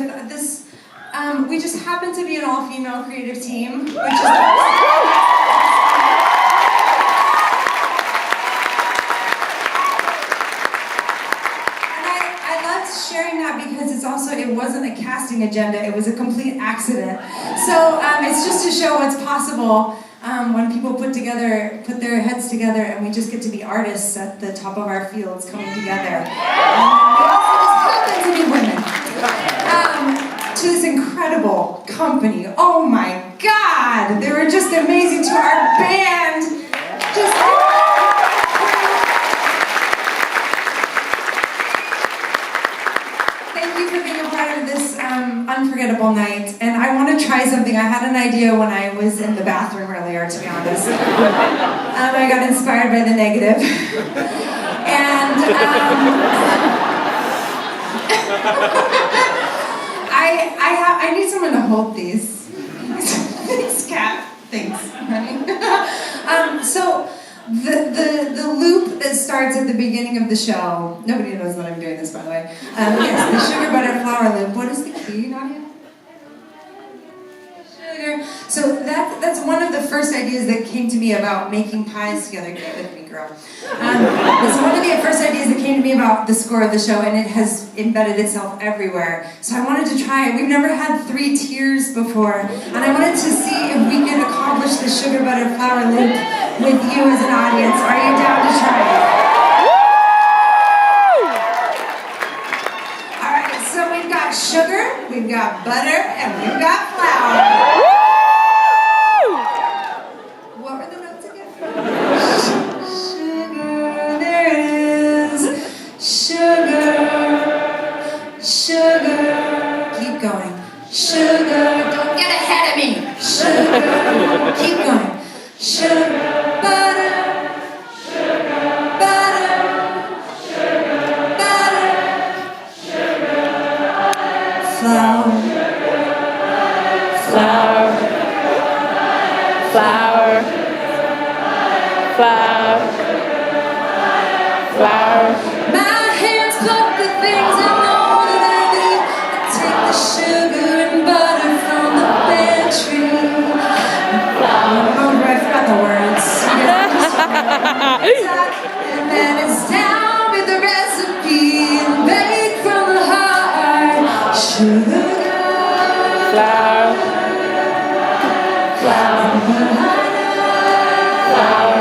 with this. We just happen to be an all-female creative team, which is. Sharing that because it wasn't a casting agenda, it was a complete accident. So it's just to show what's possible when people put their heads together and we just get to be artists at the top of our fields coming together. We also just happen to be women. To this incredible company. Oh my God! They were just amazing to our band. Thank you for being a part of this unforgettable night. And I want to try something. I had an idea when I was in the bathroom earlier, to be honest. I got inspired by the negative. And I need someone to hold these. These cat things. So the loop that starts at the beginning of the show, nobody knows that I'm doing this, by the way. Yes, the sugar, butter, flour loop. What is the key, Nadia? Sugar. So that's one of the first ideas that came to me about making pies together. Get with me, girl. It's one of the first ideas that came to me about the score of the show, and it has embedded itself everywhere. So I wanted to try it. We've never had 3 tiers before, and I wanted to see if we could accomplish the sugar, butter, flour loop with you as an audience. Are you down to try it? Alright, so we've got sugar, we've got butter, and we've got flour. What were the notes again? Sugar, there it is. Sugar, sugar. Keep going. Sugar, don't get ahead of me. Sugar, keep going. Sugar. Flour. My hands pluck the things I know that I need. I take the sugar and butter from the pantry. Oh, I forgot the words. And then it's down with the recipe and baked from the heart. Sugar, Flour. flour.